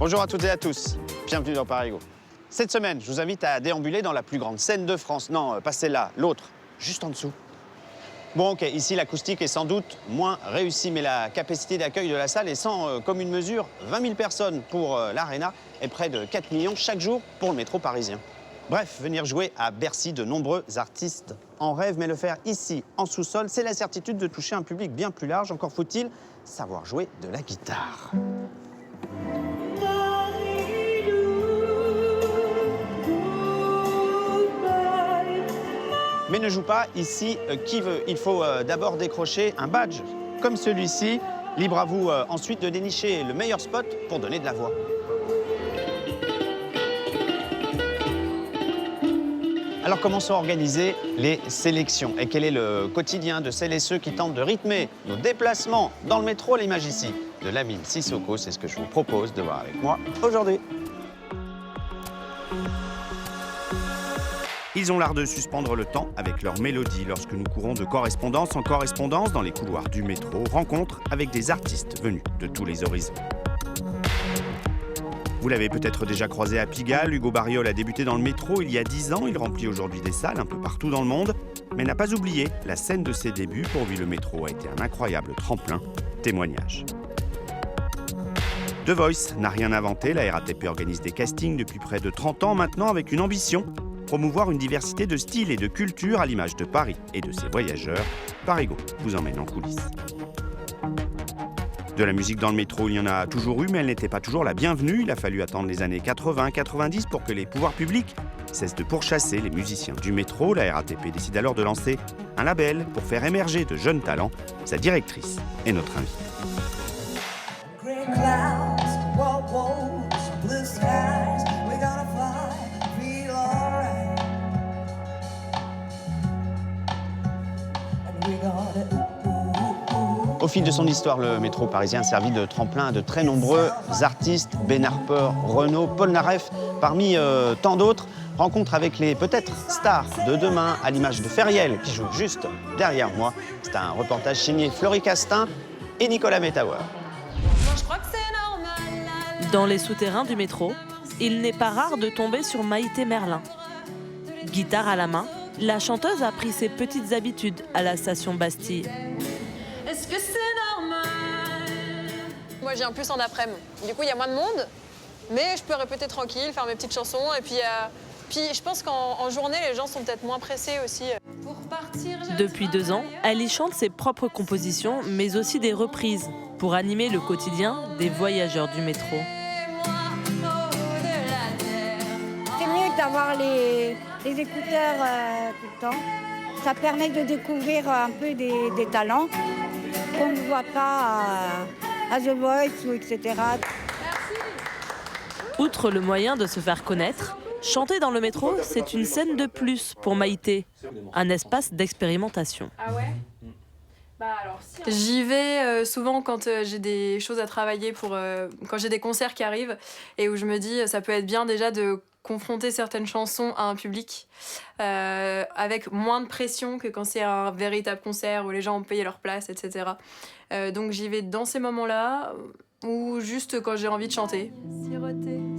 Bonjour à toutes et à tous, bienvenue dans Parigo. Cette semaine, je vous invite à déambuler dans la plus grande scène de France. Non, pas celle-là, l'autre, juste en dessous. Bon, ok, ici l'acoustique est sans doute moins réussie, mais la capacité d'accueil de la salle est sans commune mesure. 20 000 personnes pour l'Arena et près de 4 millions chaque jour pour le métro parisien. Bref, venir jouer à Bercy, de nombreux artistes en rêvent, mais le faire ici, en sous-sol, c'est la certitude de toucher un public bien plus large. Encore faut-il savoir jouer de la guitare. Mais ne joue pas ici qui veut. Il faut d'abord décrocher un badge comme celui-ci. Libre à vous ensuite de dénicher le meilleur spot pour donner de la voix. Alors comment sont organisées les sélections? Et quel est le quotidien de celles et ceux qui tentent de rythmer nos déplacements dans le métro? L'image ici de Lamine Sissoko, c'est ce que je vous propose de voir avec moi aujourd'hui. Ils ont l'art de suspendre le temps avec leur mélodie lorsque nous courons de correspondance en correspondance dans les couloirs du métro, rencontre avec des artistes venus de tous les horizons. Vous l'avez peut-être déjà croisé à Pigalle, Hugo Barriol a débuté dans le métro il y a 10 ans, il remplit aujourd'hui des salles un peu partout dans le monde, mais n'a pas oublié la scène de ses débuts. Pour lui, le métro a été un incroyable tremplin, témoignage. The Voice n'a rien inventé, la RATP organise des castings depuis près de 30 ans maintenant avec une ambition, promouvoir une diversité de styles et de cultures à l'image de Paris et de ses voyageurs. Parigo vous emmène en coulisses. De la musique dans le métro, il y en a toujours eu, mais elle n'était pas toujours la bienvenue. Il a fallu attendre les années 80-90 pour que les pouvoirs publics cessent de pourchasser les musiciens du métro. La RATP décide alors de lancer un label pour faire émerger de jeunes talents. Sa directrice est notre invitée. Au fil de son histoire, le métro parisien a servi de tremplin à de très nombreux artistes, Ben Harper, Renaud, Paul Naref, parmi tant d'autres. Rencontre avec les peut-être stars de demain, à l'image de Feriel, qui joue juste derrière moi. C'est un reportage signé Florie Castin et Nicolas Metauer. Dans les souterrains du métro, il n'est pas rare de tomber sur Maïté Merlin. Guitare à la main, la chanteuse a pris ses petites habitudes à la station Bastille. Est-ce que c'est normal? Moi, j'ai un plus en après-midi. Du coup, il y a moins de monde, mais je peux répéter tranquille, faire mes petites chansons. Et puis je pense qu'en journée, les gens sont peut-être moins pressés aussi. Depuis 2 ans, elle y chante ses propres compositions, mais aussi des reprises, pour animer le quotidien des voyageurs du métro. C'est mieux d'avoir les écouteurs tout le temps. Ça permet de découvrir un peu des talents qu'on ne voit pas à The Voice ou etc. Outre le moyen de se faire connaître, chanter dans le métro, c'est une scène de plus pour Maïté, un espace d'expérimentation. Ah ouais? J'y vais souvent quand j'ai des choses à travailler, quand j'ai des concerts qui arrivent et où je me dis ça peut être bien déjà de confronter certaines chansons à un public avec moins de pression que quand c'est un véritable concert où les gens ont payé leur place, etc. Donc j'y vais dans ces moments-là ou juste quand j'ai envie de chanter.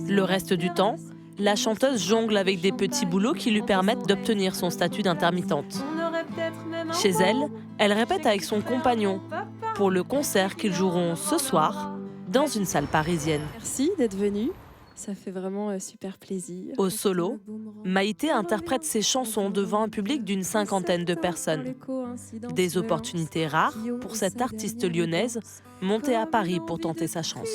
Le reste du temps, la chanteuse jongle avec des petits boulots qui lui permettent d'obtenir son statut d'intermittente. Chez elle, elle répète avec son compagnon pour le concert qu'ils joueront ce soir dans une salle parisienne. Merci d'être venue. Ça fait vraiment super plaisir. Au solo, Maïté interprète ses chansons devant un public d'une 50aine de personnes. Des opportunités rares pour cette artiste lyonnaise montée à Paris pour tenter sa chance.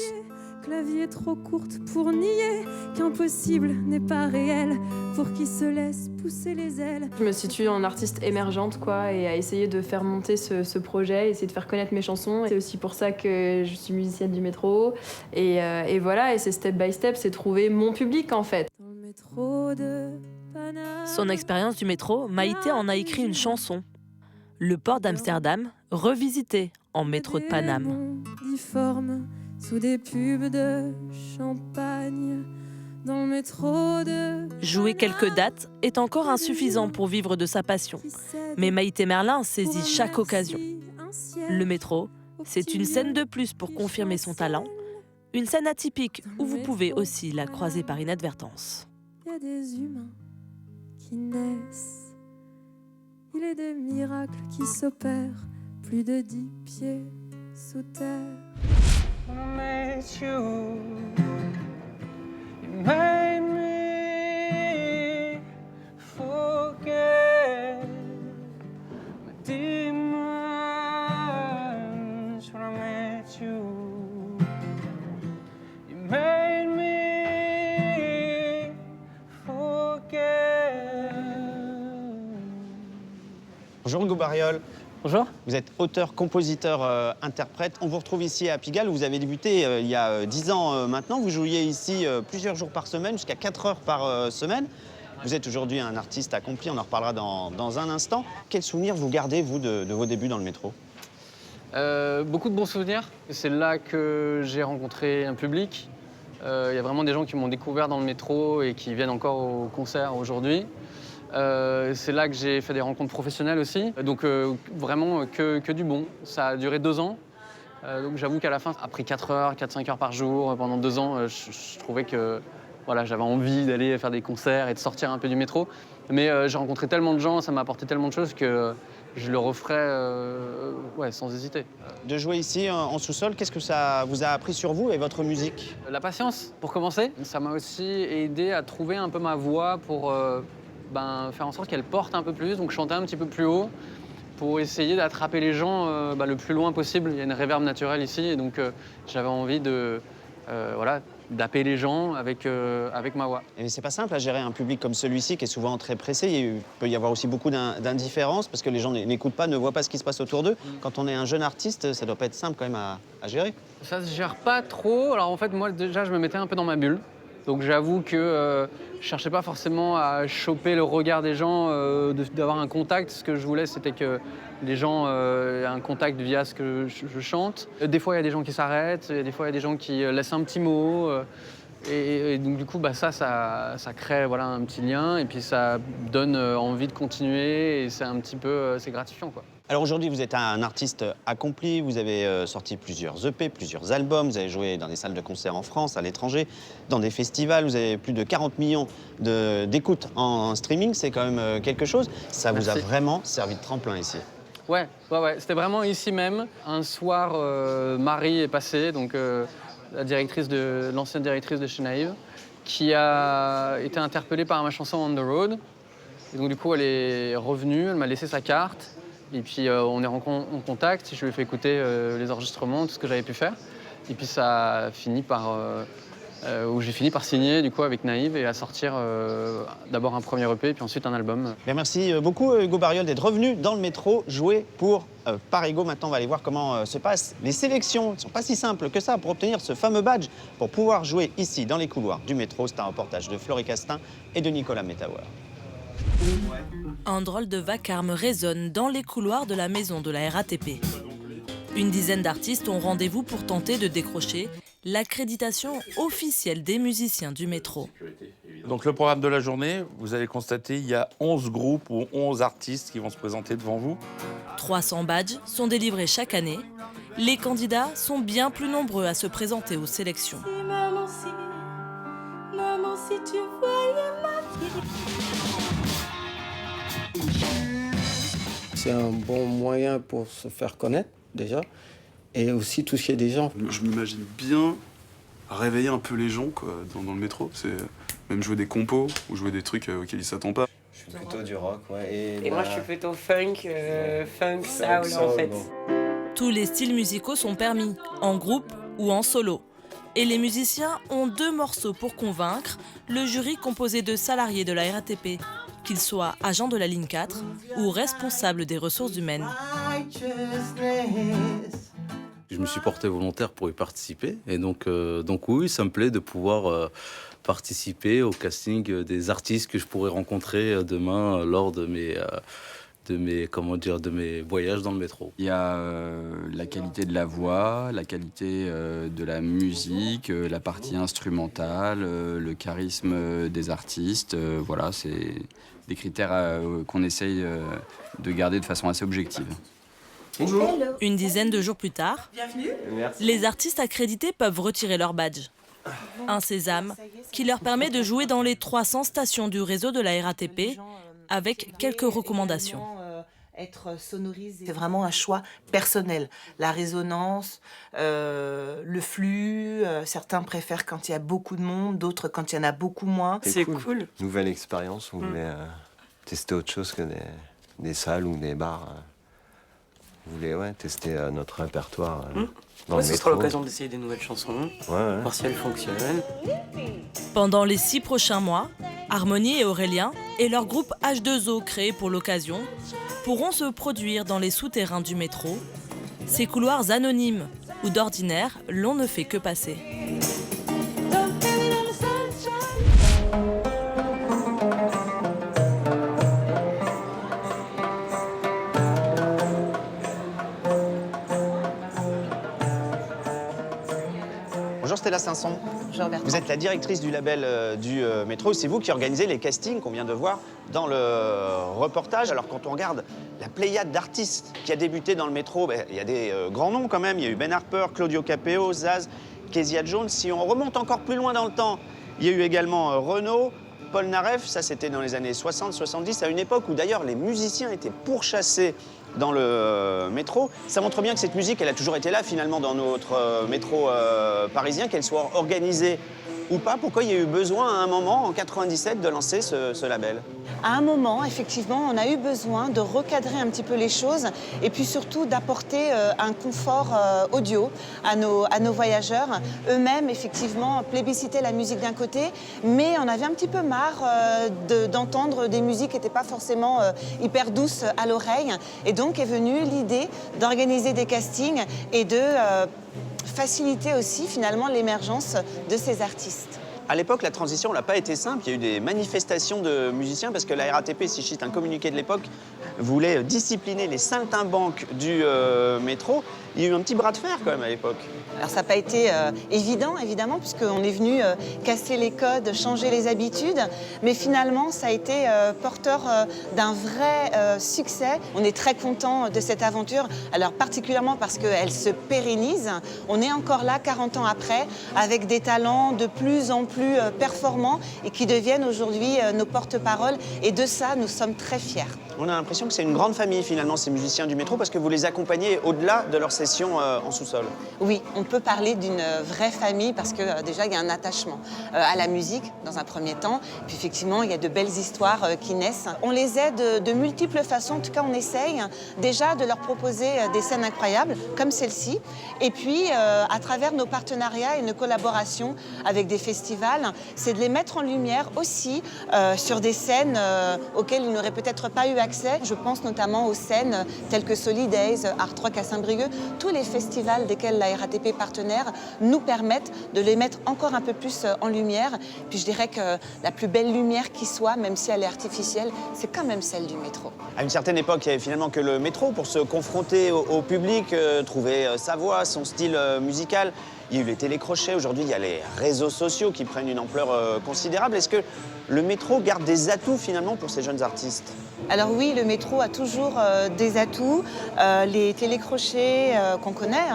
La vie est trop courte pour nier qu'impossible n'est pas réel pour qui se laisse pousser les ailes. Je me situe en artiste émergente et à essayer de faire monter ce projet, essayer de faire connaître mes chansons. C'est aussi pour ça que je suis musicienne du métro et voilà, et c'est step by step, c'est trouver mon public en fait. Dans le métro de Paname. Son expérience du métro, Maïté en a écrit une chanson. Le port d'Amsterdam, revisité en métro de Paname. Difforme sous des pubs de champagne, dans le métro de... Jouer quelques dates est encore insuffisant pour vivre de sa passion. Mais Maïté Merlin saisit chaque occasion. Le métro, c'est une scène de plus pour confirmer son talent, Une scène atypique où vous pouvez aussi la croiser par inadvertance. Il y a des humains qui naissent. Il est des miracles qui s'opèrent. Plus de 10 pieds sous terre. Bonjour Hugo Barriol. Bonjour. Vous êtes auteur, compositeur, interprète. On vous retrouve ici à Pigalle où vous avez débuté il y a 10 ans maintenant. Vous jouiez ici plusieurs jours par semaine, jusqu'à 4 heures par semaine. Vous êtes aujourd'hui un artiste accompli, on en reparlera dans un instant. Quels souvenirs vous gardez, vous, de vos débuts dans le métro? Beaucoup de bons souvenirs. C'est là que j'ai rencontré un public. Il y a vraiment des gens qui m'ont découvert dans le métro et qui viennent encore au concert aujourd'hui. C'est là que j'ai fait des rencontres professionnelles aussi. Donc vraiment que du bon. Ça a duré 2 ans. Donc j'avoue qu'à la fin, après 4 heures, 4-5 heures par jour, pendant 2 ans, je trouvais que voilà, j'avais envie d'aller faire des concerts et de sortir un peu du métro. Mais j'ai rencontré tellement de gens, ça m'a apporté tellement de choses que je le referais sans hésiter. De jouer ici en sous-sol, qu'est-ce que ça vous a appris sur vous et votre musique? La patience, pour commencer. Ça m'a aussi aidé à trouver un peu ma voix pour faire en sorte qu'elle porte un peu plus, donc chanter un petit peu plus haut pour essayer d'attraper les gens le plus loin possible. Il y a une réverb naturelle ici et donc j'avais envie d'appeler les gens avec ma voix. Et c'est pas simple à gérer un public comme celui-ci qui est souvent très pressé. Il peut y avoir aussi beaucoup d'indifférence parce que les gens n'écoutent pas, ne voient pas ce qui se passe autour d'eux. Quand on est un jeune artiste, ça doit pas être simple quand même à gérer. Ça se gère pas trop. Alors en fait, moi déjà, je me mettais un peu dans ma bulle. Donc j'avoue que je cherchais pas forcément à choper le regard des gens, d'avoir un contact. Ce que je voulais, c'était que les gens aient un contact via ce que je chante. Des fois, il y a des gens qui s'arrêtent, des fois, il y a des gens qui laissent un petit mot. Et donc du coup, ça crée un petit lien et puis ça donne envie de continuer et c'est un petit peu c'est gratifiant, quoi. Alors aujourd'hui, vous êtes un artiste accompli, vous avez sorti plusieurs EP, plusieurs albums, vous avez joué dans des salles de concert en France, à l'étranger, dans des festivals, vous avez plus de 40 millions d'écoutes en streaming, c'est quand même quelque chose. Ça vous a vraiment servi de tremplin ici. Ouais. C'était vraiment ici même. Un soir, Marie est passée, donc l'ancienne directrice de chez Naïve, qui a été interpellée par ma chanson On the Road. Et donc du coup, elle est revenue, elle m'a laissé sa carte. Et puis on est rentré en contact, je lui ai fait écouter les enregistrements, tout ce que j'avais pu faire. Et puis ça a fini par... où j'ai fini par signer du coup avec Naïve et à sortir d'abord un premier EP puis ensuite un album. Bien, merci beaucoup Hugo Barriol d'être revenu dans le métro jouer pour Parigo. Maintenant on va aller voir comment se passent les sélections. Elles ne sont pas si simples que ça pour obtenir ce fameux badge, pour pouvoir jouer ici dans les couloirs du métro. C'est un reportage de Florie Castin et de Nicolas Metauer. Un drôle de vacarme résonne dans les couloirs de la maison de la RATP. Une dizaine d'artistes ont rendez-vous pour tenter de décrocher l'accréditation officielle des musiciens du métro. Donc le programme de la journée, vous allez constater, il y a 11 groupes ou 11 artistes qui vont se présenter devant vous. 300 badges sont délivrés chaque année. Les candidats sont bien plus nombreux à se présenter aux sélections. Maman, si tu voyais ma vie. C'est un bon moyen pour se faire connaître, déjà, et aussi toucher des gens. Je m'imagine bien réveiller un peu les gens quoi, dans le métro. C'est même jouer des compos ou jouer des trucs auxquels ils s'attendent pas. Je suis plutôt du rock, ouais. Et moi, je suis plutôt funk soul, en fait. Tous les styles musicaux sont permis, en groupe ou en solo. Et les musiciens ont 2 morceaux pour convaincre le jury composé de salariés de la RATP, qu'ils soient agents de la ligne 4 ou responsables des ressources humaines. Je me suis porté volontaire pour y participer. Et donc oui, ça me plaît de pouvoir participer au casting des artistes que je pourrais rencontrer demain lors de mes voyages dans le métro. Il y a la qualité de la voix, la qualité de la musique, la partie instrumentale, le charisme des artistes. Voilà, c'est des critères qu'on essaye de garder de façon assez objective. Bonjour. Une dizaine de jours plus tard, les artistes accrédités peuvent retirer leur badge. Un sésame qui leur permet de jouer dans les 300 stations du réseau de la RATP avec quelques recommandations. Être sonorisé. C'est vraiment un choix personnel. La résonance, le flux, certains préfèrent quand il y a beaucoup de monde, d'autres quand il y en a beaucoup moins. C'est cool. Nouvelle expérience, on voulait tester autre chose que des salles ou des bars. On voulait tester notre répertoire dans le Ce métro. sera l'occasion d'essayer des nouvelles chansons, voir si elles fonctionnent. Pendant les 6 prochains mois, Harmonie et Aurélien et leur groupe H2O créé pour l'occasion pourront se produire dans les souterrains du métro, ces couloirs anonymes où d'ordinaire l'on ne fait que passer. Bonjour Stella Sanson. Bonjour Bertrand. Vous êtes la directrice du label du métro. C'est vous qui organisez les castings qu'on vient de voir dans le reportage. Alors quand on regarde la pléiade d'artistes qui a débuté dans le métro, il y a des grands noms quand même. Il y a eu Ben Harper, Claudio Capeo, Zaz, Kezia Jones. Si on remonte encore plus loin dans le temps, il y a eu également Renaud, Paul Naref. Ça, c'était dans les années 60-70, à une époque où d'ailleurs les musiciens étaient pourchassés dans le métro. Ça montre bien que cette musique, elle a toujours été là finalement dans notre métro parisien, qu'elle soit organisée ou pas. Pourquoi il y a eu besoin à un moment, en 97, de lancer ce label? À un moment, effectivement, on a eu besoin de recadrer un petit peu les choses et puis surtout d'apporter un confort audio à nos voyageurs. Eux-mêmes, effectivement, plébiscitaient la musique d'un côté, mais on avait un petit peu marre d'entendre des musiques qui n'étaient pas forcément hyper douces à l'oreille. Et donc est venue l'idée d'organiser des castings et de faciliter aussi finalement l'émergence de ces artistes. À l'époque, la transition n'a pas été simple. Il y a eu des manifestations de musiciens parce que la RATP, si je cite un communiqué de l'époque, voulait discipliner les saltimbanques du métro. Il y a eu un petit bras de fer quand même à l'époque. Alors ça n'a pas été évident, évidemment, puisqu'on est venu casser les codes, changer les habitudes, mais finalement, ça a été porteur d'un vrai succès. On est très content de cette aventure, alors particulièrement parce qu'elle se pérennise. On est encore là, 40 ans après, avec des talents de plus en plus performants et qui deviennent aujourd'hui nos porte-paroles. Et de ça, nous sommes très fiers. On a l'impression que c'est une grande famille, finalement, ces musiciens du métro, parce que vous les accompagnez au-delà de leur session en sous-sol. Oui, on peut parler d'une vraie famille parce que déjà, il y a un attachement à la musique, dans un premier temps. Puis effectivement, il y a de belles histoires qui naissent. On les aide de multiples façons. En tout cas, on essaye déjà de leur proposer des scènes incroyables, comme celle-ci. Et puis, à travers nos partenariats et nos collaborations avec des festivals, c'est de les mettre en lumière aussi sur des scènes auxquelles ils n'auraient peut-être pas eu accès. Je pense notamment aux scènes telles que Solidays, Art Rock à Saint-Brieuc. Tous les festivals desquels la RATP est partenaire nous permettent de les mettre encore un peu plus en lumière. Puis je dirais que la plus belle lumière qui soit, même si elle est artificielle, c'est quand même celle du métro. À une certaine époque, il n'y avait finalement que le métro pour se confronter au public, trouver sa voix, son style musical. Il y a eu les télécrochets, aujourd'hui il y a les réseaux sociaux qui prennent une ampleur considérable. Est-ce que le métro garde des atouts finalement pour ces jeunes artistes? Alors oui, le métro a toujours des atouts, les télécrochets qu'on connaît,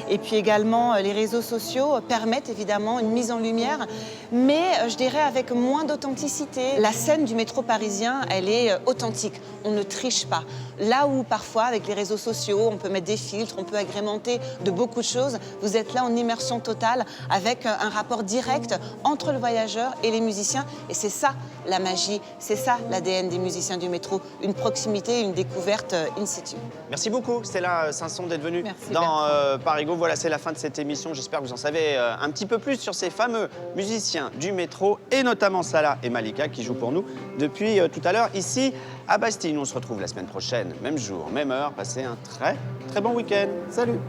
et puis également les réseaux sociaux permettent évidemment une mise en lumière, mais je dirais avec moins d'authenticité. La scène du métro parisien, elle est authentique, on ne triche pas. Là où parfois avec les réseaux sociaux, on peut mettre des filtres, on peut agrémenter de beaucoup de choses, vous êtes là en immersion totale avec un rapport direct entre le voyageur et les musiciens, et c'est ça la magie, c'est ça l'ADN des musiciens du métro, une proximité, une découverte in situ. Merci beaucoup Stella Sanson d'être venue dans Parigo. Voilà, c'est la fin de cette émission. J'espère que vous en savez un petit peu plus sur ces fameux musiciens du métro et notamment Salah et Malika qui jouent pour nous depuis tout à l'heure ici à Bastille. On se retrouve la semaine prochaine, même jour, même heure. Passez un très bon week-end. Salut!